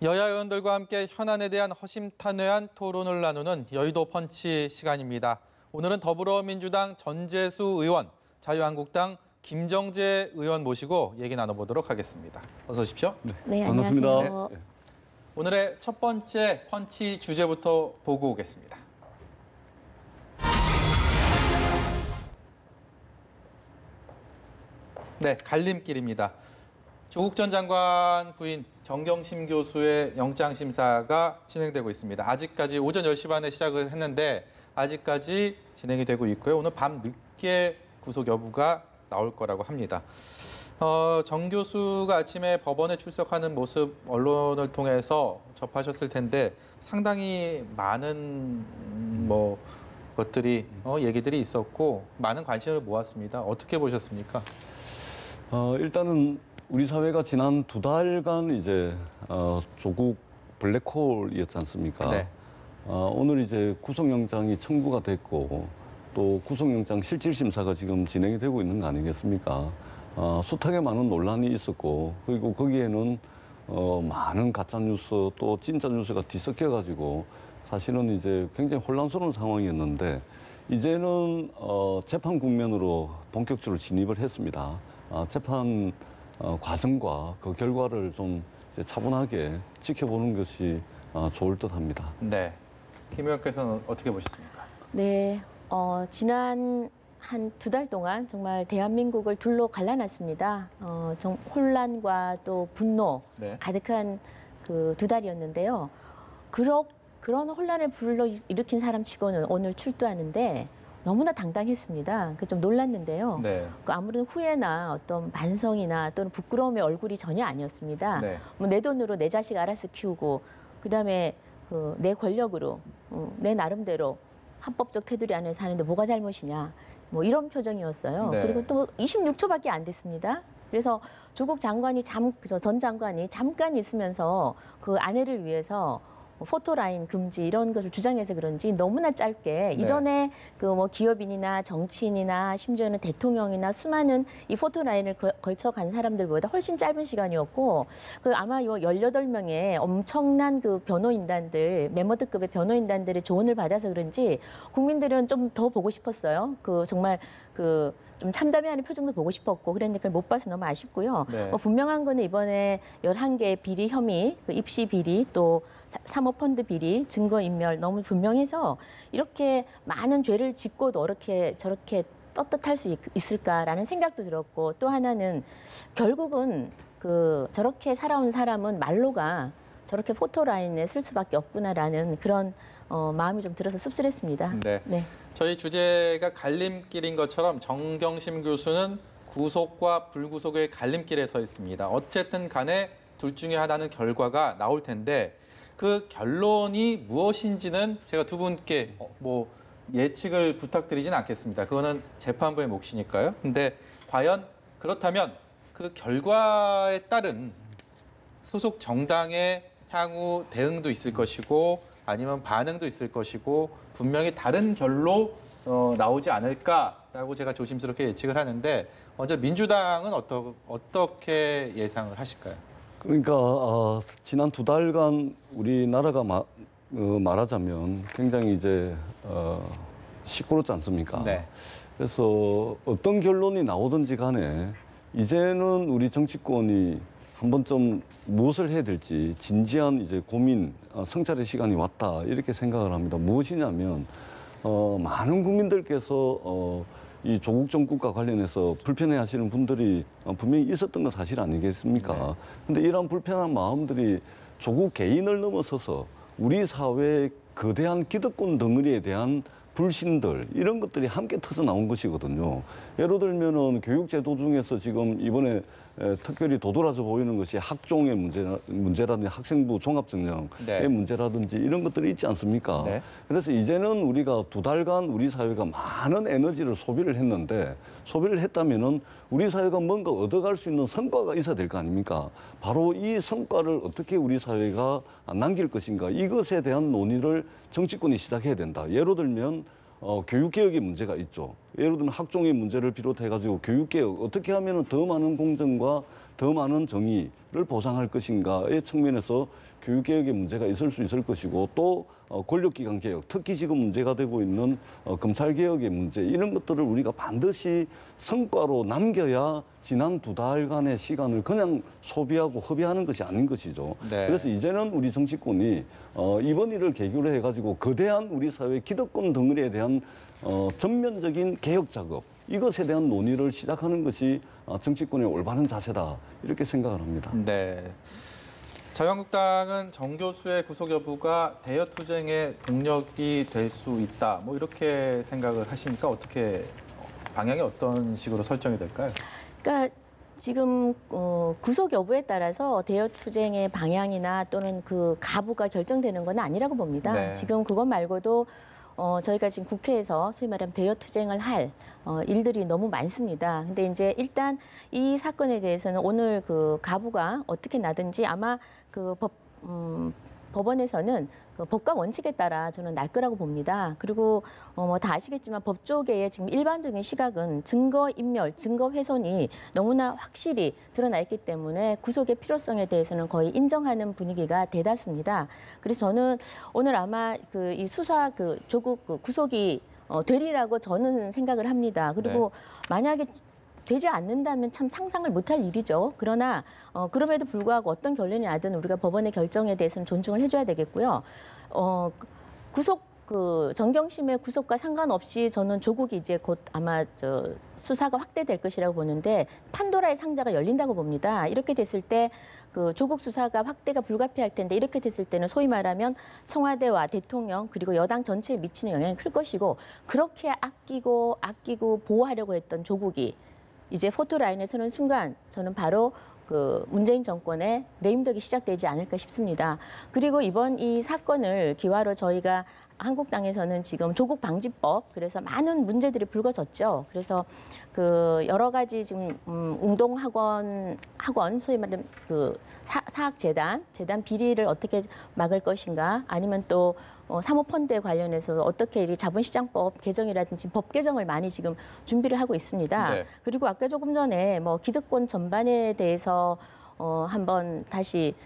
여야 의원들과 함께 현안에 대한 허심탄회한 토론을 나누는 여의도 펀치 시간입니다. 오늘은 더불어민주당 전재수 의원, 자유한국당 김정재 의원 모시고 얘기 나눠보도록 하겠습니다. 어서 오십시오. 네, 반갑습니다. 안녕하세요. 네. 오늘의 첫 번째 펀치 주제부터 보고 오겠습니다. 네, 갈림길입니다. 조국 전 장관 부인 정경심 교수의 영장심사가 진행되고 있습니다. 아직까지 오전 10시 반에 시작을 했는데 아직까지 진행이 되고 있고요. 오늘 밤 늦게 구속 여부가 나올 거라고 합니다. 정 교수가 아침에 법원에 출석하는 모습 언론을 통해서 접하셨을 텐데 상당히 많은 것들이 얘기들이 있었고 많은 관심을 모았습니다. 어떻게 보셨습니까? 일단은 우리 사회가 지난 2달간 이제 조국 블랙홀이었지 않습니까? 네. 오늘 이제 구속영장이 청구가 됐고 또 구속영장 실질심사가 지금 진행이 되고 있는 거 아니겠습니까? 숱하게 많은 논란이 있었고 그리고 거기에는 많은 가짜 뉴스 또 진짜 뉴스가 뒤섞여가지고 사실은 이제 굉장히 혼란스러운 상황이었는데 이제는 재판 국면으로 본격적으로 진입을 했습니다. 재판 과정과 그 결과를 좀 이제 차분하게 지켜보는 것이 좋을 듯합니다. 네. 김 의원께서는 어떻게 보셨습니까? 네, 지난 한 2달 동안 정말 대한민국을 둘로 갈라놨습니다. 혼란과 또 분노 네. 가득한 그 2달이었는데요. 그런 혼란을 불러일으킨 사람치고는 오늘 출두하는데 너무나 당당했습니다. 그 좀 놀랐는데요. 네. 아무런 후회나 어떤 반성이나 또는 부끄러움의 얼굴이 전혀 아니었습니다. 네. 내 돈으로 내 자식 알아서 키우고 그다음에 내 권력으로 내 나름대로 합법적 테두리 안에 사는데 뭐가 잘못이냐 이런 표정이었어요. 네. 그리고 또 26초밖에 안 됐습니다. 그래서 조국 장관이 전 장관이 잠깐 있으면서 그 아내를 위해서 포토라인 금지 이런 것을 주장해서 그런지 너무나 짧게 이전에 기업인이나 정치인이나 심지어는 대통령이나 수많은 이 포토라인을 걸쳐 간 사람들보다 훨씬 짧은 시간이었고 아마 이 18명의 엄청난 그 변호인단들 메머드급의 변호인단들의 조언을 받아서 그런지 국민들은 좀 더 보고 싶었어요. 정말 좀 참담해하는 표정도 보고 싶었고 그러니까 못 봐서 너무 아쉽고요. 네. 분명한 거는 이번에 11개의 비리 혐의, 입시 비리 또 사모펀드 비리, 증거인멸 너무 분명해서 이렇게 많은 죄를 짓고도 저렇게 떳떳할 수 있을까라는 생각도 들었고 또 하나는 결국은 저렇게 살아온 사람은 말로가 저렇게 포토라인에 쓸 수밖에 없구나라는 그런 마음이 좀 들어서 씁쓸했습니다. 네. 네. 저희 주제가 갈림길인 것처럼 정경심 교수는 구속과 불구속의 갈림길에 서 있습니다. 어쨌든 간에 둘 중에 하나는 결과가 나올 텐데 그 결론이 무엇인지는 제가 두 분께 예측을 부탁드리진 않겠습니다. 그거는 재판부의 몫이니까요. 근데 과연 그렇다면 그 결과에 따른 소속 정당의 향후 대응도 있을 것이고 아니면 반응도 있을 것이고 분명히 다른 결로 나오지 않을까라고 제가 조심스럽게 예측을 하는데 먼저 민주당은 어떻게 예상을 하실까요? 그러니까 지난 2달간 우리나라가 말하자면 굉장히 이제 시끄럽지 않습니까? 네. 그래서 어떤 결론이 나오든지 간에 이제는 우리 정치권이 한 번쯤 무엇을 해야 될지 진지한 이제 고민, 성찰의 시간이 왔다 이렇게 생각을 합니다. 무엇이냐면 많은 국민들께서 이 조국 정국과 관련해서 불편해하시는 분들이 분명히 있었던 건 사실 아니겠습니까? 근데 이런 불편한 마음들이 조국 개인을 넘어서서 우리 사회의 거대한 기득권 덩어리에 대한 불신들 이런 것들이 함께 터져 나온 것이거든요. 예를 들면은 교육제도 중에서 지금 이번에 특별히 도드라져 보이는 것이 학종의 문제라든지 학생부 종합전형의 네. 문제라든지 이런 것들이 있지 않습니까? 네. 그래서 이제는 우리가 2달간 우리 사회가 많은 에너지를 소비를 했는데 소비를 했다면은 우리 사회가 뭔가 얻어갈 수 있는 성과가 있어야 될 거 아닙니까? 바로 이 성과를 어떻게 우리 사회가 남길 것인가 이것에 대한 논의를 정치권이 시작해야 된다. 예를 들면 교육개혁의 문제가 있죠. 예를 들면 학종의 문제를 비롯해가지고 교육개혁 어떻게 하면 더 많은 공정과 더 많은 정의 보장할 것인가의 측면에서 교육개혁의 문제가 있을 수 있을 것이고 또 권력기관 개혁, 특히 지금 문제가 되고 있는 검찰개혁의 문제 이런 것들을 우리가 반드시 성과로 남겨야 지난 2달간의 시간을 그냥 소비하고 허비하는 것이 아닌 것이죠. 네. 그래서 이제는 우리 정치권이 이번 일을 계기로 해가지고 거대한 우리 사회 기득권 덩어리에 대한 전면적인 개혁 작업 이것에 대한 논의를 시작하는 것이 정치권의 올바른 자세다 이렇게 생각을 합니다. 네. 자유한국당은 정 교수의 구속 여부가 대여 투쟁의 동력이 될 수 있다. 뭐 이렇게 생각을 하십니까? 어떻게 방향이 어떤 식으로 설정이 될까요? 그러니까 지금 구속 여부에 따라서 대여 투쟁의 방향이나 또는 그 가부가 결정되는 건 아니라고 봅니다. 네. 지금 그것 말고도 저희가 지금 국회에서 소위 말하면 대여 투쟁을 할 일들이 너무 많습니다. 근데 이제 일단 이 사건에 대해서는 오늘 그 가부가 어떻게 나든지 아마 그 법원에서는 그 법과 원칙에 따라 저는 날 거라고 봅니다. 그리고 뭐 다 아시겠지만 법조계의 지금 일반적인 시각은 증거 인멸, 증거 훼손이 너무나 확실히 드러나 있기 때문에 구속의 필요성에 대해서는 거의 인정하는 분위기가 대다수입니다. 그래서 저는 오늘 아마 그 이 수사 그 조국 그 구속이 되리라고 저는 생각을 합니다. 그리고 만약에 되지 않는다면 참 상상을 못할 일이죠. 그러나 그럼에도 불구하고 어떤 결론이 나든 우리가 법원의 결정에 대해서는 존중을 해줘야 되겠고요. 구속 그 정경심의 구속과 상관없이 저는 조국이 이제 곧 아마 수사가 확대될 것이라고 보는데 판도라의 상자가 열린다고 봅니다. 이렇게 됐을 때 그 조국 수사가 확대가 불가피할 텐데 이렇게 됐을 때는 소위 말하면 청와대와 대통령 그리고 여당 전체에 미치는 영향이 클 것이고 그렇게 아끼고 보호하려고 했던 조국이 이제 포토라인에 서는 순간 저는 바로 그 문재인 정권의 레임덕이 시작되지 않을까 싶습니다. 그리고 이번 이 사건을 기화로 저희가 한국당에서는 지금 조국 방지법 그래서 많은 문제들이 불거졌죠. 그래서 그 여러 가지 지금 운동학원 소위 말하는 그 사학재단 비리를 어떻게 막을 것인가 아니면 또 사모펀드에 관련해서 어떻게 이 자본시장법 개정이라든지 법 개정을 많이 지금 준비를 하고 있습니다. 네. 그리고 아까 조금 전에 뭐 기득권 전반에 대해서 한번 다시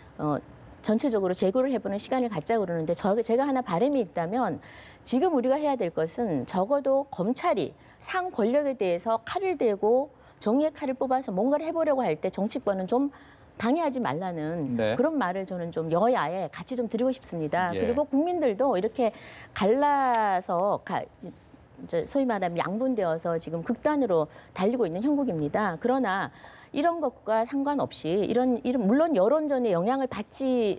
전체적으로 재고를 해보는 시간을 갖자고 그러는데 제가 하나 바람이 있다면 지금 우리가 해야 될 것은 적어도 검찰이 상 권력에 대해서 칼을 대고 정의의 칼을 뽑아서 뭔가를 해보려고 할 때 정치권은 좀 방해하지 말라는 네. 그런 말을 저는 좀 여야에 같이 좀 드리고 싶습니다. 예. 그리고 국민들도 이렇게 갈라서 이제 소위 말하면 양분되어서 지금 극단으로 달리고 있는 형국입니다. 그러나 이런 것과 상관없이 이런 물론 여론전의 영향을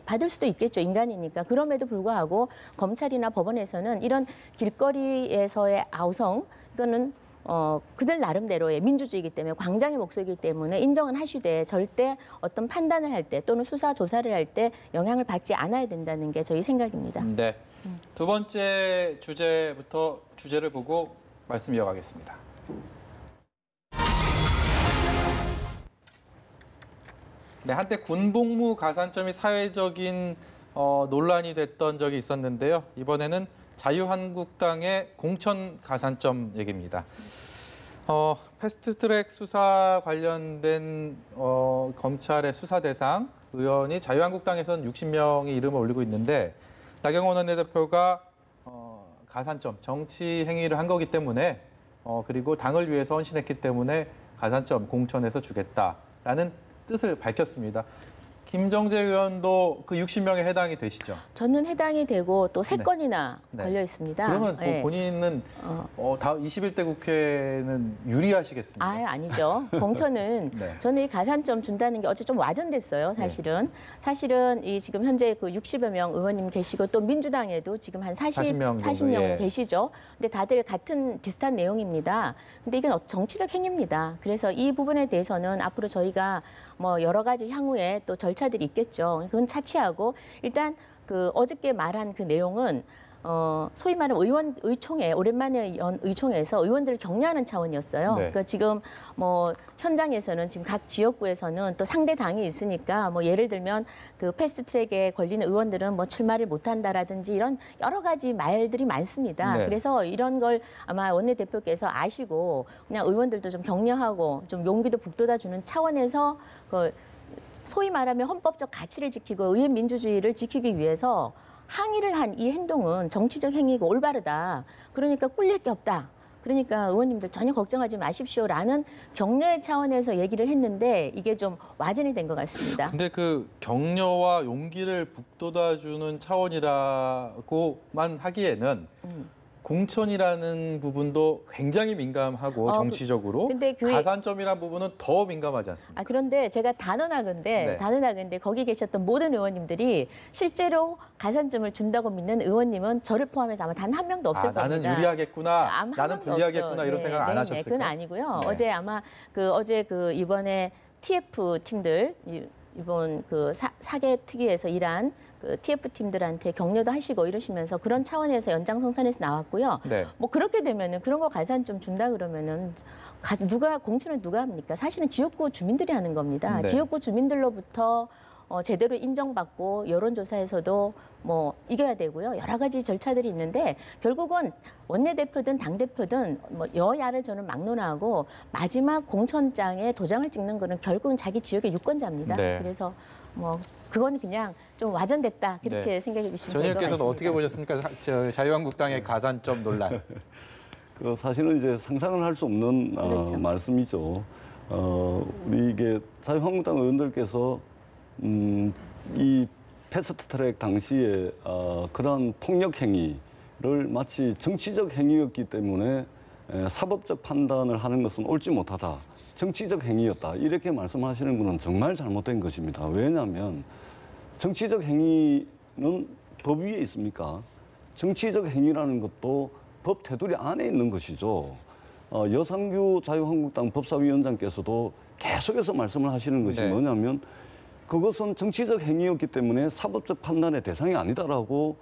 받을 수도 있겠죠. 인간이니까. 그럼에도 불구하고 검찰이나 법원에서는 이런 길거리에서의 아우성 이거는 그들 나름대로의 민주주의이기 때문에 광장의 목소리이기 때문에 인정은 하시되 절대 어떤 판단을 할 때 또는 수사 조사를 할 때 영향을 받지 않아야 된다는 게 저희 생각입니다. 네. 두 번째 주제를 보고 말씀 이어가겠습니다. 네, 한때 군복무 가산점이 사회적인 논란이 됐던 적이 있었는데요. 이번에는 자유한국당의 공천 가산점 얘기입니다. 패스트트랙 수사 관련된 검찰의 수사 대상 의원이 자유한국당에서는 60명이 이름을 올리고 있는데 나경원 원내대표가 가산점, 정치 행위를 한 거기 때문에 그리고 당을 위해서 헌신했기 때문에 가산점 공천해서 주겠다라는 뜻을 밝혔습니다. 김정재 의원도 그 60명에 해당이 되시죠? 저는 해당이 되고 또 3건이나 네. 걸려 있습니다. 그러면 또 네. 본인은 다음 21대 국회는 유리하시겠습니다. 아니죠. 공천은 네. 저는 이 가산점 준다는 게 어제 좀 와전됐어요. 사실은. 사실은 이 지금 현재 그 60여 명 의원님 계시고 또 민주당에도 지금 한 40명 정도, 예. 계시죠. 근데 다들 비슷한 내용입니다. 근데 이건 정치적 행위입니다. 그래서 이 부분에 대해서는 앞으로 저희가 뭐 여러 가지 향후에 또 절차들이 있겠죠. 그건 차치하고 일단 그 어저께 말한 그 내용은 소위 말하는 의총회, 오랜만에 의총회에서 의원들을 격려하는 차원이었어요. 네. 그러니까 지금 뭐 현장에서는 지금 각 지역구에서는 또 상대 당이 있으니까 뭐 예를 들면 그 패스트트랙에 걸리는 의원들은 뭐 출마를 못한다라든지 이런 여러 가지 말들이 많습니다. 네. 그래서 이런 걸 아마 원내대표께서 아시고 그냥 의원들도 좀 격려하고 좀 용기도 북돋아주는 차원에서 소위 말하면 헌법적 가치를 지키고 의회 민주주의를 지키기 위해서 항의를 한 이 행동은 정치적 행위고 올바르다. 그러니까 꿀릴 게 없다. 그러니까 의원님들 전혀 걱정하지 마십시오라는 격려의 차원에서 얘기를 했는데 이게 좀 와전이 된 것 같습니다. 근데 그 격려와 용기를 북돋아주는 차원이라고만 하기에는 공천이라는 부분도 굉장히 민감하고 정치적으로 근데 가산점이라는 부분은 더 민감하지 않습니까? 그런데 제가 단언하건대 거기 계셨던 모든 의원님들이 실제로 가산점을 준다고 믿는 의원님은 저를 포함해서 아마 단 한 명도 없을 겁니다. 나는 유리하겠구나, 한 나는 명도 불리하겠구나 없죠. 이런 생각 안 하셨을까요? 그건 아니고요. 네. 어제 아마 이번에 TF 팀들 이번 그 사개 특위에서 일한 그 TF 팀들한테 격려도 하시고 이러시면서 그런 차원에서 연장성산에서 나왔고요. 네. 뭐 그렇게 되면은 그런 거 가산 좀 준다 그러면은 공천을 누가 합니까? 사실은 지역구 주민들이 하는 겁니다. 네. 지역구 주민들로부터 제대로 인정받고 여론조사에서도 뭐 이겨야 되고요. 여러 가지 절차들이 있는데 결국은 원내대표든 당대표든 뭐 여야를 저는 막론하고 마지막 공천장에 도장을 찍는 거는 결국은 자기 지역의 유권자입니다. 네. 그래서 뭐 그건 그냥 좀 와전됐다 그렇게 생각해 주시면 될 것 같습니다. 전의원께서는 어떻게 보셨습니까? 자유한국당의 가산점 논란. 그 사실은 이제 상상을 할 수 없는 그렇죠. 말씀이죠. 우리 이게 자유한국당 의원들께서 이 패스트트랙 당시에 그러한 폭력 행위를 마치 정치적 행위였기 때문에 사법적 판단을 하는 것은 옳지 못하다. 정치적 행위였다. 이렇게 말씀하시는 것은 정말 잘못된 것입니다. 왜냐하면 정치적 행위는 법 위에 있습니까? 정치적 행위라는 것도 법 테두리 안에 있는 것이죠. 여상규 자유한국당 법사위원장께서도 계속해서 말씀을 하시는 것이 네. 뭐냐면 그것은 정치적 행위였기 때문에 사법적 판단의 대상이 아니다라고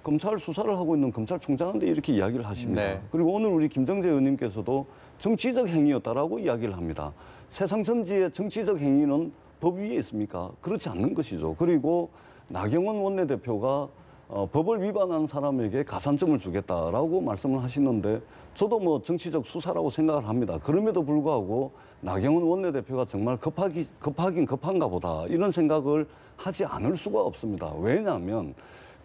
검찰 수사를 하고 있는 검찰총장한테 이렇게 이야기를 하십니다. 네. 그리고 오늘 우리 김정재 의원님께서도 정치적 행위였다라고 이야기를 합니다. 세상 전지의 정치적 행위는 법 위에 있습니까? 그렇지 않는 것이죠. 그리고 나경원 원내대표가 법을 위반한 사람에게 가산점을 주겠다라고 말씀을 하시는데 저도 뭐 정치적 수사라고 생각을 합니다. 그럼에도 불구하고 나경원 원내대표가 정말 급하긴 급한가 보다 이런 생각을 하지 않을 수가 없습니다. 왜냐하면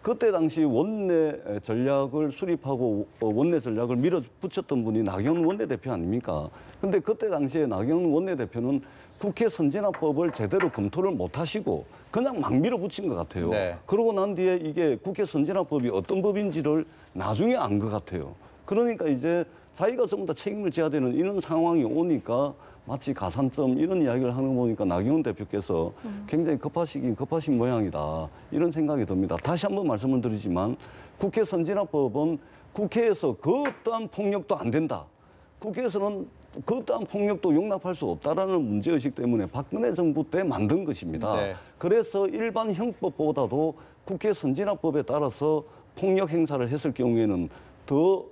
그때 당시 원내 전략을 수립하고 원내 전략을 밀어붙였던 분이 나경원 원내대표 아닙니까? 근데 그때 당시에 나경원 원내대표는 국회 선진화법을 제대로 검토를 못 하시고 그냥 막 밀어붙인 것 같아요. 네. 그러고 난 뒤에 이게 국회 선진화법이 어떤 법인지를 나중에 안 것 같아요. 그러니까 이제 자기가 전부 다 책임을 져야 되는 이런 상황이 오니까 마치 가산점 이런 이야기를 하는 거 보니까 나경원 대표께서 굉장히 급하신 모양이다. 이런 생각이 듭니다. 다시 한번 말씀을 드리지만 국회 선진화법은 국회에서 그 어떠한 폭력도 안 된다. 국회에서는 그 어떠한 폭력도 용납할 수 없다라는 문제의식 때문에 박근혜 정부 때 만든 것입니다. 네. 그래서 일반 형법보다도 국회 선진화법에 따라서 폭력 행사를 했을 경우에는 더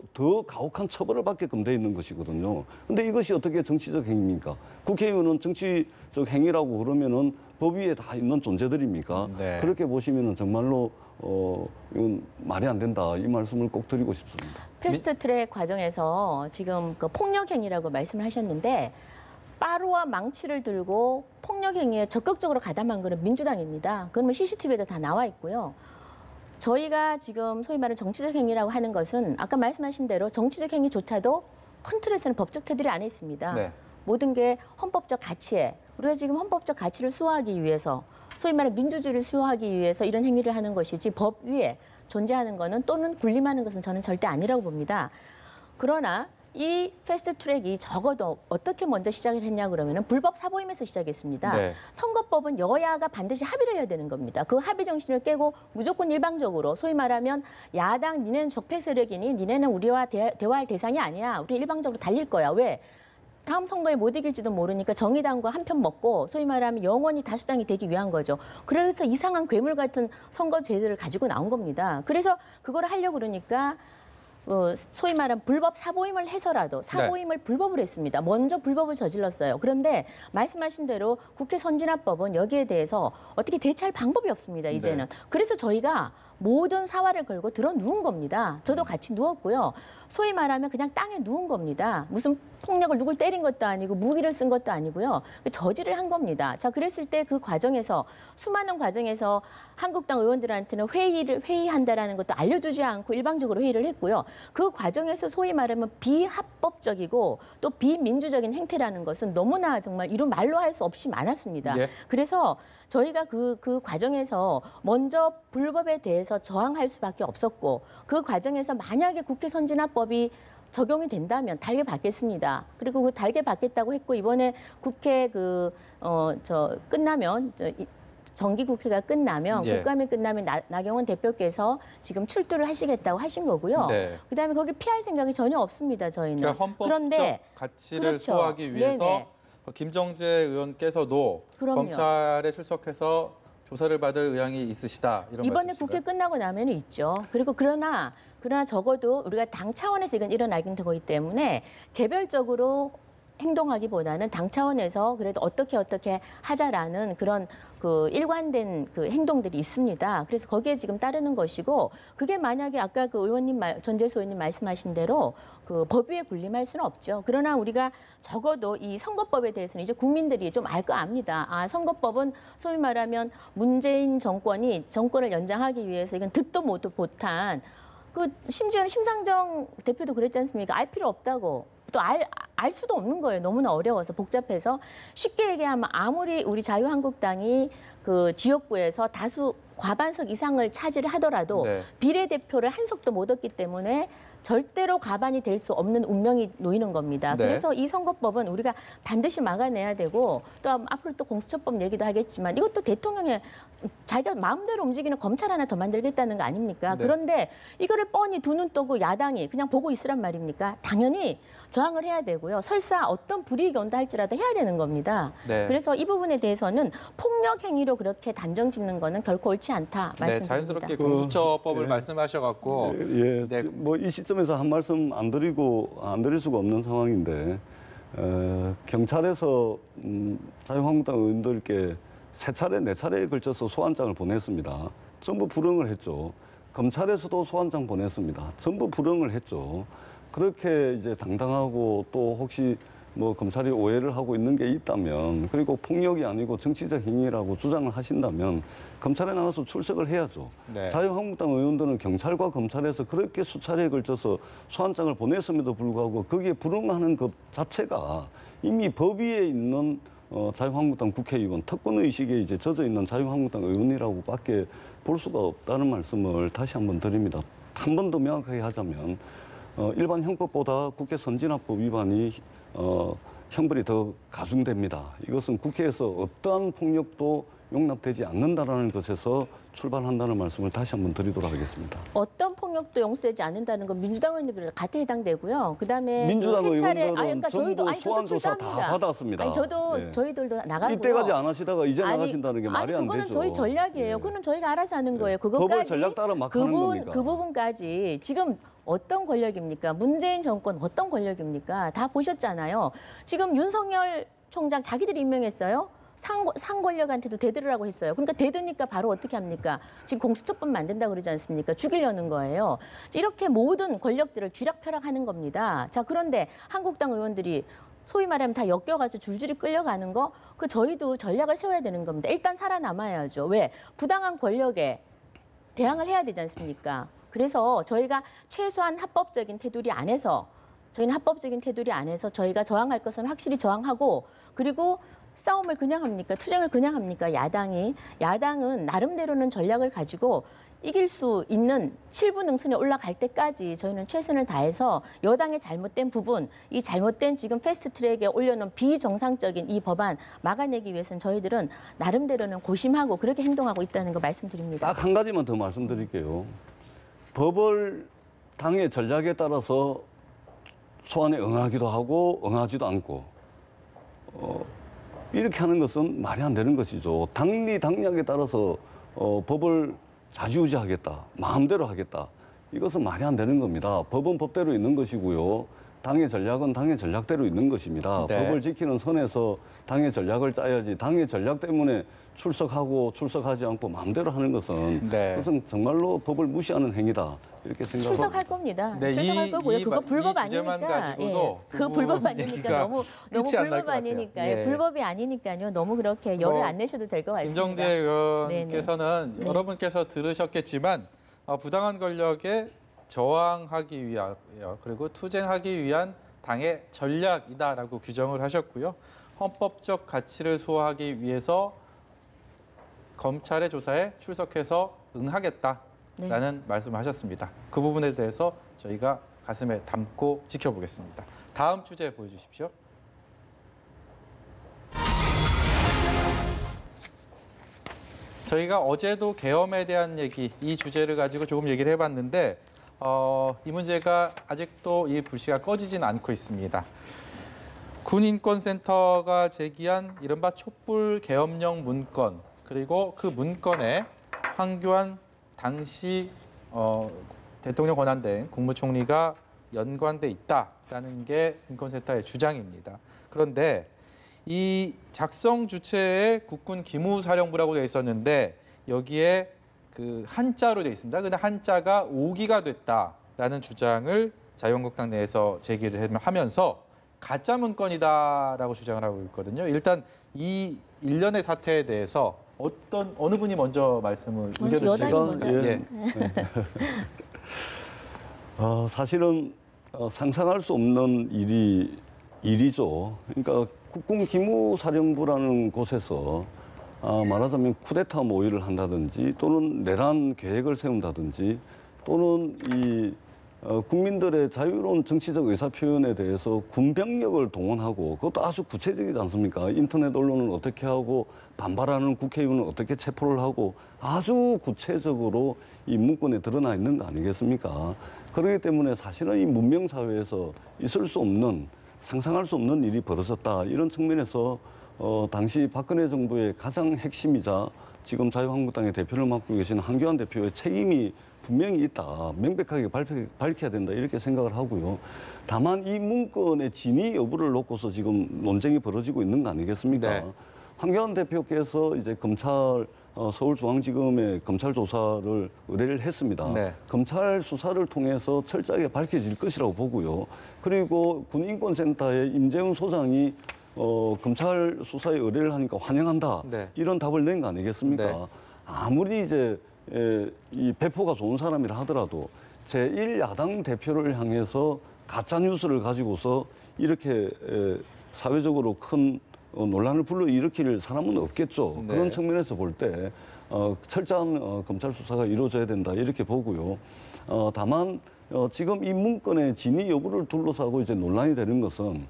가혹한 처벌을 받게끔 돼 있는 것이거든요. 근데 이것이 어떻게 정치적 행위입니까? 국회의원은 정치적 행위라고 그러면은 법 위에 다 있는 존재들입니까? 네. 그렇게 보시면은 정말로 이건 말이 안 된다. 이 말씀을 꼭 드리고 싶습니다. 패스트트랙 과정에서 지금 그 폭력 행위라고 말씀을 하셨는데 빠루와 망치를 들고 폭력 행위에 적극적으로 가담한 것은 민주당입니다. 그러면 CCTV에도 다 나와 있고요. 저희가 지금 소위 말하는 정치적 행위라고 하는 것은 아까 말씀하신 대로 정치적 행위조차도 큰 틀에서는 법적 테두리 안에 있습니다. 네. 모든 게 헌법적 가치에 우리가 지금 헌법적 가치를 수호하기 위해서 소위 말하는 민주주의를 수호하기 위해서 이런 행위를 하는 것이지 법 위에 존재하는 것은 또는 군림하는 것은 저는 절대 아니라고 봅니다. 그러나 이 패스트트랙이 적어도 어떻게 먼저 시작을 했냐 그러면은 불법 사보임에서 시작했습니다. 네. 선거법은 여야가 반드시 합의를 해야 되는 겁니다. 그 합의 정신을 깨고 무조건 일방적으로 소위 말하면 야당 니네는 적폐 세력이니 니네는 우리와 대화할 대상이 아니야. 우리 일방적으로 달릴 거야. 왜? 다음 선거에 못 이길지도 모르니까 정의당과 한 편 먹고 소위 말하면 영원히 다수당이 되기 위한 거죠. 그래서 이상한 괴물 같은 선거제도를 가지고 나온 겁니다. 그래서 그걸 하려고 그러니까 소위 말하는 불법 사보임을 해서라도 사보임을 불법을 했습니다. 먼저 불법을 저질렀어요. 그런데 말씀하신 대로 국회 선진화법은 여기에 대해서 어떻게 대처할 방법이 없습니다. 이제는. 그래서 저희가 모든 사활을 걸고 들어 누운 겁니다. 저도 같이 누웠고요. 소위 말하면 그냥 땅에 누운 겁니다. 무슨 폭력을 누굴 때린 것도 아니고 무기를 쓴 것도 아니고요. 저지를 한 겁니다. 자, 그랬을 때 그 과정에서 수많은 과정에서 한국당 의원들한테는 회의한다라는 것도 알려주지 않고 일방적으로 회의를 했고요. 그 과정에서 소위 말하면 비합법적이고 또 비민주적인 행태라는 것은 너무나 정말 이루 말로 할 수 없이 많았습니다. 예. 그래서 저희가 그 과정에서 먼저 불법에 대해서 저항할 수밖에 없었고 그 과정에서 만약에 국회 선진화법이 적용이 된다면 달게 받겠습니다. 그리고 그 달게 받겠다고 했고 이번에 국회 끝나면 정기 국회가 끝나면 예. 국감이 끝나면 나경원 대표께서 지금 출두를 하시겠다고 하신 거고요. 네. 그다음에 거기를 피할 생각이 전혀 없습니다. 저희는. 그러니까 헌법적 그런데 가치를 그렇죠. 소화하기 위해서 네네. 김정재 의원께서도 그럼요. 검찰에 출석해서 조사를 받을 의향이 있으시다 이런 이번에 말씀이신가요? 국회 끝나고 나면 있죠. 그리고 그러나 적어도 우리가 당 차원에서 이건 일어나긴 되고 있기 때문에 개별적으로 행동하기보다는 당 차원에서 그래도 어떻게 하자라는 그런 그 일관된 그 행동들이 있습니다. 그래서 거기에 지금 따르는 것이고 그게 만약에 아까 그 전재수 의원님 말씀하신 대로 그 법 위에 군림할 수는 없죠. 그러나 우리가 적어도 이 선거법에 대해서는 이제 국민들이 좀 알 거 압니다. 아, 선거법은 소위 말하면 문재인 정권이 정권을 연장하기 위해서 이건 듣도 못한 심지어는 심상정 대표도 그랬지 않습니까? 알 필요 없다고. 또 알 수도 없는 거예요. 너무나 어려워서 복잡해서 쉽게 얘기하면 아무리 우리 자유한국당이 그 지역구에서 다수 과반석 이상을 차지를 하더라도 네. 비례대표를 한 석도 못 얻기 때문에 절대로 과반이 될 수 없는 운명이 놓이는 겁니다. 네. 그래서 이 선거법은 우리가 반드시 막아내야 되고 또 앞으로 또 공수처법 얘기도 하겠지만 이것도 대통령의 자기가 마음대로 움직이는 검찰 하나 더 만들겠다는 거 아닙니까? 네. 그런데 이거를 뻔히 두 눈 뜨고 야당이 그냥 보고 있으란 말입니까? 당연히 저항을 해야 되고요. 설사 어떤 불이익이 온다 할지라도 해야 되는 겁니다. 네. 그래서 이 부분에 대해서는 폭력 행위로 그렇게 단정 짓는 거는 결코 옳지 않다 네, 말씀드립니다. 자연스럽게 공수처법을 예. 말씀하셔갖고 예, 네. 뭐 이 시점에서 한 말씀 안 드릴 수가 없는 상황인데 경찰에서 자유한국당 의원들께 세 차례, 네 차례에 걸쳐서 소환장을 보냈습니다. 전부 불응을 했죠. 검찰에서도 소환장 보냈습니다. 전부 불응을 했죠. 그렇게 이제 당당하고 또 혹시 뭐 검찰이 오해를 하고 있는 게 있다면 그리고 폭력이 아니고 정치적 행위라고 주장을 하신다면 검찰에 나가서 출석을 해야죠. 네. 자유한국당 의원들은 경찰과 검찰에서 그렇게 수차례에 걸쳐서 소환장을 보냈음에도 불구하고 거기에 불응하는 것 자체가 이미 법 위에 있는 자유한국당 국회의원 특권의식에 이제 젖어 있는 자유한국당 의원이라고밖에 볼 수가 없다는 말씀을 다시 한번 드립니다. 한 번 더 명확하게 하자면 일반 형법보다 국회 선진화법 위반이 형벌이 더 가중됩니다. 이것은 국회에서 어떠한 폭력도 용납되지 않는다라는 것에서 출발한다는 말씀을 다시 한번 드리도록 하겠습니다. 어떤 폭력도 용서되지 않는다는 건 민주당 의원들도 같이 해당되고요. 그다음에 민주당 그 세 차례- 의원들은 그러니까 전부 저도 소환 조사 다 출두합니다. 받았습니다. 아니, 저도 예. 저희들도 나가고요. 이때까지 안 하시다가 이제 나가신다는 게 말이 안 되죠. 그거는 저희 전략이에요. 예. 그거는 저희가 알아서 하는 거예요. 법을 그것까지 전략 따라 막 하는 겁니까? 그 부분까지 지금 어떤 권력입니까? 문재인 정권 어떤 권력입니까? 다 보셨잖아요. 지금 윤석열 총장 자기들이 임명했어요. 상 권력한테도 대들으라고 했어요. 그러니까 대드니까 바로 어떻게 합니까? 지금 공수처법 만든다 그러지 않습니까? 죽이려는 거예요. 이렇게 모든 권력들을 쥐락펴락하는 겁니다. 자, 그런데 한국당 의원들이 소위 말하면 다 엮여가지고 줄줄이 끌려가는 거, 저희도 전략을 세워야 되는 겁니다. 일단 살아남아야죠. 왜? 부당한 권력에 대항을 해야 되지 않습니까? 그래서 저희가 최소한 합법적인 테두리 안에서 저희가 저항할 것은 확실히 저항하고 그리고 싸움을 그냥 합니까? 투쟁을 그냥 합니까? 야당은 나름대로는 전략을 가지고 이길 수 있는 7부 능선에 올라갈 때까지 저희는 최선을 다해서 여당의 잘못된 부분, 이 잘못된 지금 패스트트랙에 올려놓은 비정상적인 이 법안 막아내기 위해서는 저희들은 나름대로는 고심하고 그렇게 행동하고 있다는 거 말씀드립니다. 딱 한 가지만 더 말씀드릴게요. 법을 당의 전략에 따라서 소환에 응하기도 하고 응하지도 않고 이렇게 하는 것은 말이 안 되는 것이죠. 당리당략에 따라서 법을 좌지우지하겠다, 마음대로 하겠다. 이것은 말이 안 되는 겁니다. 법은 법대로 있는 것이고요. 당의 전략은 당의 전략대로 있는 것입니다. 네. 법을 지키는 선에서 당의 전략을 짜야지 당의 전략 때문에 출석하고 출석하지 않고 마음대로 하는 것은 네. 그것은 정말로 법을 무시하는 행위다. 이렇게 생각합니다. 출석할 겁니다. 네, 출석할 거고요. 그거 불법 이 주제만 아니니까. 가지고도 그 불법 아니니까 얘기가 너무 끝이 안날 불법 것 같아요. 아니니까. 예. 불법이 아니니까요. 너무 그렇게 열을 뭐, 안 내셔도 될 것 같습니다. 김정재 의원께서는 네. 여러분께서 들으셨겠지만 부당한 권력에 저항하기 위하여 그리고 투쟁하기 위한 당의 전략이다라고 규정을 하셨고요. 헌법적 가치를 수호하기 위해서 검찰의 조사에 출석해서 응하겠다라는 말씀을 하셨습니다. 그 부분에 대해서 저희가 가슴에 담고 지켜보겠습니다. 다음 주제 보여주십시오. 저희가 어제도 계엄에 대한 얘기, 이 주제를 가지고 조금 얘기를 해봤는데 이 문제가 아직도 이 불씨가 꺼지지는 않고 있습니다. 군인권센터가 제기한 이른바 촛불 계엄령 문건, 그리고 그 문건에 황교안 당시 대통령 권한대행 국무총리가 연관돼 있다라는 게 인권센터의 주장입니다. 그런데 이 작성 주체에 국군 기무사령부라고 되어 있었는데 여기에 그 한자로 되어 있습니다. 근데 한자가 오기가 됐다라는 주장을 자유한국당 내에서 제기를 하면서 가짜 문건이다라고 주장을 하고 있거든요. 일단 이 일련의 사태에 대해서 어느 분이 먼저 말씀을 여당이 먼저. 예. 사실은 상상할 수 없는 일이죠. 그러니까 국군 기무사령부라는 곳에서 말하자면 쿠데타 모의를 한다든지 또는 내란 계획을 세운다든지 또는 이 국민들의 자유로운 정치적 의사표현에 대해서 군병력을 동원하고 그것도 아주 구체적이지 않습니까? 인터넷 언론은 어떻게 하고 반발하는 국회의원은 어떻게 체포를 하고 아주 구체적으로 이 문건에 드러나 있는 거 아니겠습니까? 그렇기 때문에 사실은 이 문명사회에서 있을 수 없는 상상할 수 없는 일이 벌어졌다. 이런 측면에서 당시 박근혜 정부의 가장 핵심이자 지금 자유한국당의 대표를 맡고 계신 황교안 대표의 책임이 분명히 있다. 명백하게 밝혀야 된다. 이렇게 생각을 하고요. 다만 이 문건의 진위 여부를 놓고서 지금 논쟁이 벌어지고 있는 거 아니겠습니까? 네. 황교안 대표께서 이제 검찰 서울중앙지검에 검찰 조사를 의뢰를 했습니다. 네. 검찰 수사를 통해서 철저하게 밝혀질 것이라고 보고요. 그리고 군인권센터의 임재훈 소장이 검찰 수사에 의뢰를 하니까 환영한다. 네. 이런 답을 낸 거 아니겠습니까? 네. 아무리 이제 이 배포가 좋은 사람이라 하더라도 제1야당 대표를 향해서 가짜 뉴스를 가지고서 이렇게 사회적으로 큰 논란을 불러일으킬 사람은 없겠죠. 네. 그런 측면에서 볼 때 철저한 검찰 수사가 이루어져야 된다 이렇게 보고요. 다만 지금 이 문건의 진위 여부를 둘러싸고 이제 논란이 되는 것은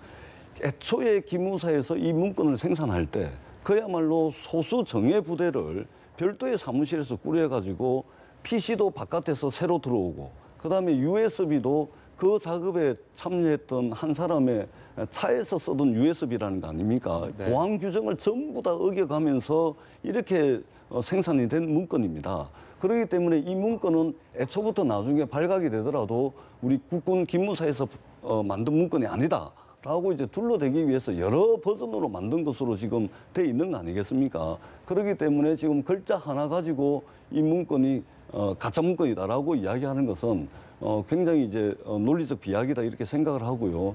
애초에 기무사에서 이 문건을 생산할 때 그야말로 소수 정예 부대를 별도의 사무실에서 꾸려가지고 PC도 바깥에서 새로 들어오고 그다음에 USB도 그 작업에 참여했던 한 사람의 차에서 쓰던 USB라는 거 아닙니까? 네. 보안 규정을 전부 다 어겨가면서 이렇게 생산이 된 문건입니다. 그렇기 때문에 이 문건은 애초부터 나중에 발각이 되더라도 우리 국군 기무사에서 만든 문건이 아니다. 라고 이제 둘러대기 위해서 여러 버전으로 만든 것으로 지금 돼 있는 거 아니겠습니까? 그렇기 때문에 지금 글자 하나 가지고 이 문건이 가짜 문건이다라고 이야기하는 것은 굉장히 이제 논리적 비약이다 이렇게 생각을 하고요.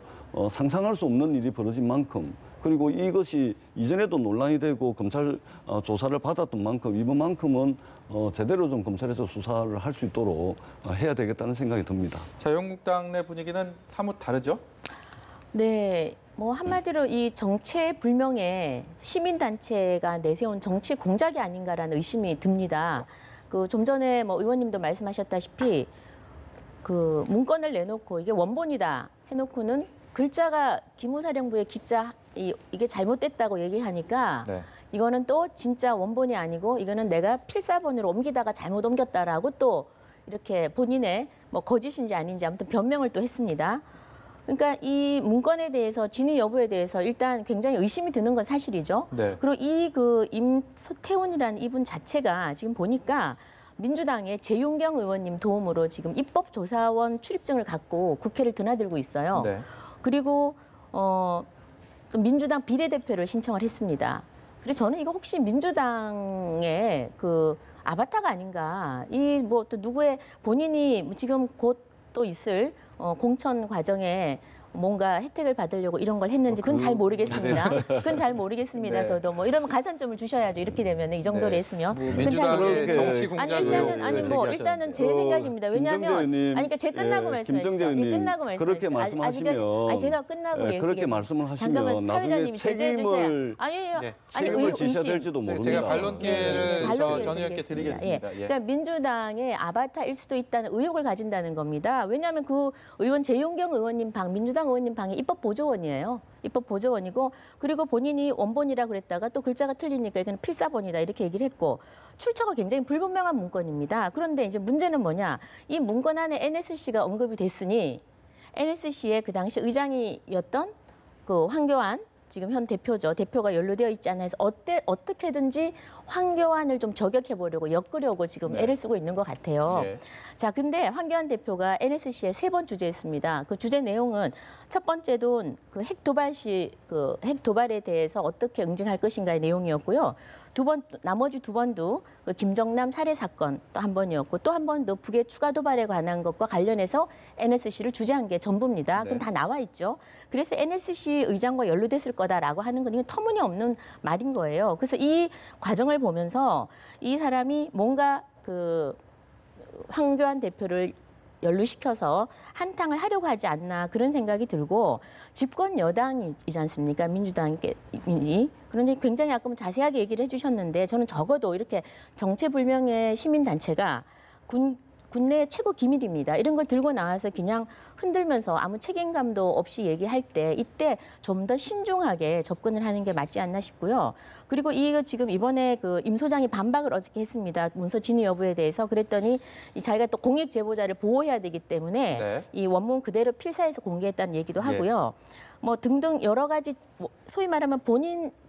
상상할 수 없는 일이 벌어진 만큼 그리고 이것이 이전에도 논란이 되고 검찰 조사를 받았던 만큼 이번만큼은 제대로 좀 검찰에서 수사를 할 수 있도록 해야 되겠다는 생각이 듭니다. 자유한국당 내 분위기는 사뭇 다르죠? 네, 뭐 한마디로 이 정체불명의 시민단체가 내세운 정치 공작이 아닌가라는 의심이 듭니다. 그 좀 전에 뭐 의원님도 말씀하셨다시피 그 문건을 내놓고 이게 원본이다 해놓고는 글자가 기무사령부의 기자 이게 잘못됐다고 얘기하니까 네. 이거는 또 진짜 원본이 아니고 이거는 내가 필사본으로 옮기다가 잘못 옮겼다라고 또 이렇게 본인의 뭐 거짓인지 아닌지 아무튼 변명을 또 했습니다. 그러니까 이 문건에 대해서 진위 여부에 대해서 일단 굉장히 의심이 드는 건 사실이죠. 네. 그리고 이 그 임소태훈이라는 이분 자체가 지금 보니까 민주당의 재윤경 의원님 도움으로 지금 입법조사원 출입증을 갖고 국회를 드나들고 있어요. 네. 그리고 또 민주당 비례대표를 신청을 했습니다. 그래서 저는 이거 혹시 민주당의 그 아바타가 아닌가. 이 뭐 또 누구의 본인이 지금 곧 또 있을 공천 과정에 뭔가 혜택을 받으려고 이런 걸 했는지 그건 잘 모르겠습니다. 그건 잘 모르겠습니다. 네. 저도 뭐 이러면 가산점을 주셔야죠. 이렇게 되면 이 정도로 네. 했으면. 뭐 그건 잘 민주당의 모르겠- 정치 아니 공작을 일단은 아니 뭐 제기하셨는데. 일단은 제 생각입니다. 왜냐하면 김정재 의원님, 아니 그러니까 제가 끝나고 예, 말씀하시죠. 김정재 의원님, 끝나고 말씀하시죠. 그렇게 말씀하시면 아니 제가 끝나고 그렇게 얘기하겠습니다. 말씀을 하시면 잠깐만 나중에 사회자님이 제재해 주셔야. 책임을 아니에요. 네, 아니 책임을 지셔야 의심. 될지도 모릅니다. 제가 반론 네, 기회를 반론 전 기회를 의원께 드리겠습니다. 예. 그러니까 민주당의 아바타일 수도 있다는 의혹을 가진다는 겁니다. 왜냐하면 그 의원 재용경 의원님 방, 민주당 의원님 방이 입법 보조원이에요. 입법 보조원이고 그리고 본인이 원본이라 그랬다가 또 글자가 틀리니까 이건 필사본이다 이렇게 얘기를 했고 출처가 굉장히 불분명한 문건입니다. 그런데 이제 문제는 뭐냐? 이 문건 안에 NSC가 언급이 됐으니 NSC의 그 당시 의장이었던 그 황교안 지금 현 대표죠. 대표가 연루되어 있지 않아 해서 어떻게든지 황교안을 좀 저격해 보려고 엮으려고 지금 네. 애를 쓰고 있는 것 같아요. 예. 자, 근데 황교안 대표가 NSC에 3번 주재했습니다. 그 주재 내용은 첫 번째도 그 핵 도발에 대해서 어떻게 응징할 것인가의 내용이었고요. 나머지 두 번도 그 김정남 살해 사건 또 한 번이었고 또 한 번도 북의 추가 도발에 관한 것과 관련해서 NSC를 주재한 게 전부입니다. 그건 네. 다 나와 있죠. 그래서 NSC 의장과 연루됐을 거다라고 하는 건 이건 터무니없는 말인 거예요. 그래서 이 과정을 보면서 이 사람이 뭔가 그 황교안 대표를 연루시켜서 한탕을 하려고 하지 않나 그런 생각이 들고 집권 여당이지 않습니까? 민주당이. 그런데 굉장히 아까 뭐 자세하게 얘기를 해주셨는데 저는 적어도 이렇게 정체불명의 시민단체가 국내의 최고 기밀입니다. 이런 걸 들고 나와서 그냥 흔들면서 아무 책임감도 없이 얘기할 때 이때 좀 더 신중하게 접근을 하는 게 맞지 않나 싶고요. 그리고 이거 지금 이번에 그 임 소장이 반박을 어저께 했습니다. 문서 진위 여부에 대해서 그랬더니 자기가 또 공익 제보자를 보호해야 되기 때문에 네. 이 원문 그대로 필사해서 공개했다는 얘기도 하고요. 뭐 등등 여러 가지 소위 말하면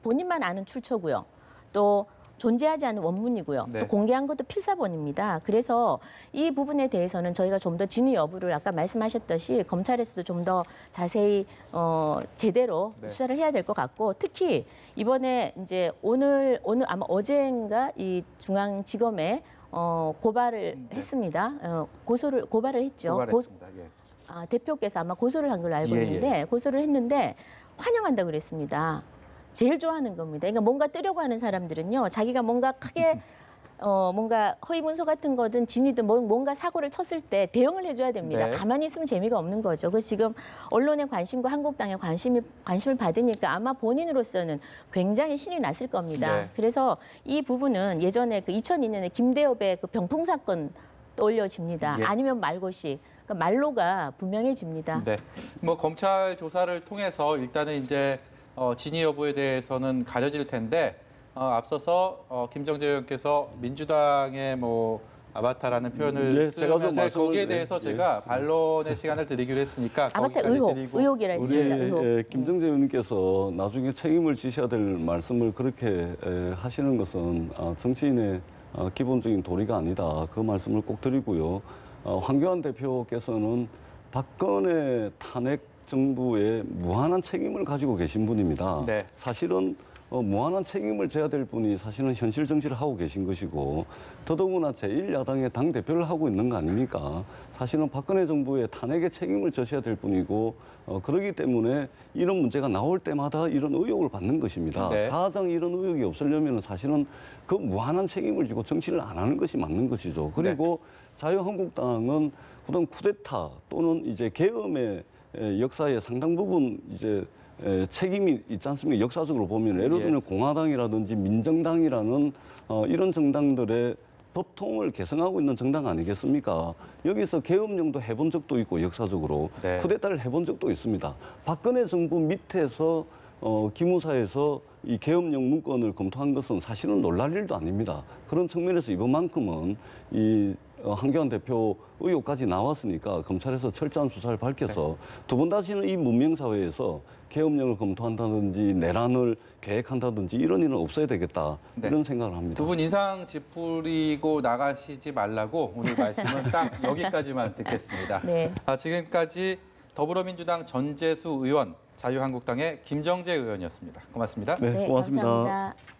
본인만 아는 출처고요. 또 존재하지 않는 원문이고요. 네. 또 공개한 것도 필사본입니다. 그래서 이 부분에 대해서는 저희가 좀 더 진위 여부를 아까 말씀하셨듯이 검찰에서도 좀 더 자세히 제대로 네. 수사를 해야 될 것 같고 특히 이번에 이제 오늘 아마 어제인가 이 중앙지검에 고발을 했습니다. 고발을 했죠. 고발했습니다. 예. 대표께서 아마 고소를 한 걸로 알고 예, 있는데 고소를 했는데 환영한다 그랬습니다. 제일 좋아하는 겁니다. 그러니까 뭔가 뜨려고 하는 사람들은요, 자기가 뭔가 크게 뭔가 허위 문서 같은 거든 진위든 뭔가 사고를 쳤을 때 대응을 해줘야 됩니다. 네. 가만히 있으면 재미가 없는 거죠. 그래서 지금 언론의 관심과 한국당의 관심을 받으니까 아마 본인으로서는 굉장히 신이 났을 겁니다. 네. 그래서 이 부분은 예전에 그 2002년에 김대엽의 그 병풍 사건 떠올려집니다. 예. 아니면 말고시. 그러니까 말로가 분명해집니다. 네. 뭐 검찰 조사를 통해서 일단은 이제 진위 여부에 대해서는 가려질 텐데 앞서서 김정재 의원께서 민주당의 뭐 아바타라는 표현을 예, 제가 좀 쓰면서 거기에 말씀을- 대해서 예. 제가 반론의 시간을 드리기로 했으니까 아바타 거기까지 의혹, 드리고 의혹이라 우리 했습니다. 의혹. 김정재 의원님께서 나중에 책임을 지셔야 될 말씀을 그렇게 하시는 것은 정치인의 기본적인 도리가 아니다. 그 말씀을 꼭 드리고요. 황교안 대표께서는 박근혜 탄핵 정부에 무한한 책임을 가지고 계신 분입니다. 네. 사실은 무한한 책임을 져야 될 분이 사실은 현실 정치를 하고 계신 것이고 더더구나 제1야당의 당대표를 하고 있는 거 아닙니까? 사실은 박근혜 정부의 탄핵의 책임을 져셔야 될 분이고 그렇기 때문에 이런 문제가 나올 때마다 이런 의혹을 받는 것입니다. 네. 가장 이런 의혹이 없으려면 사실은 그 무한한 책임을 지고 정치를 안 하는 것이 맞는 것이죠. 그리고 자유한국당은 그동안 쿠데타 또는 이제 계엄의 역사의 상당 부분 이제 책임이 있지 않습니까? 역사적으로 보면 예를 들면 공화당이라든지 민정당이라는 이런 정당들의 법통을 개성하고 있는 정당 아니겠습니까? 여기서 계엄령도 해본 적도 있고 역사적으로 네. 쿠데타를 해본 적도 있습니다. 박근혜 정부 밑에서 기무사에서 이 계엄령 문건을 검토한 것은 사실은 놀랄 일도 아닙니다. 그런 측면에서 이번만큼은 이 황교안 대표 의혹까지 나왔으니까 검찰에서 철저한 수사를 밝혀서 두 번 다시는 이 문명사회에서 계엄령을 검토한다든지 내란을 계획한다든지 이런 일은 없어야 되겠다. 네. 이런 생각을 합니다. 두 분 인상 찌푸리고 나가시지 말라고 오늘 말씀은 딱 여기까지만 듣겠습니다. 네. 지금까지 더불어민주당 전재수 의원, 자유한국당의 김정재 의원이었습니다. 고맙습니다. 네, 고맙습니다. 감사합니다.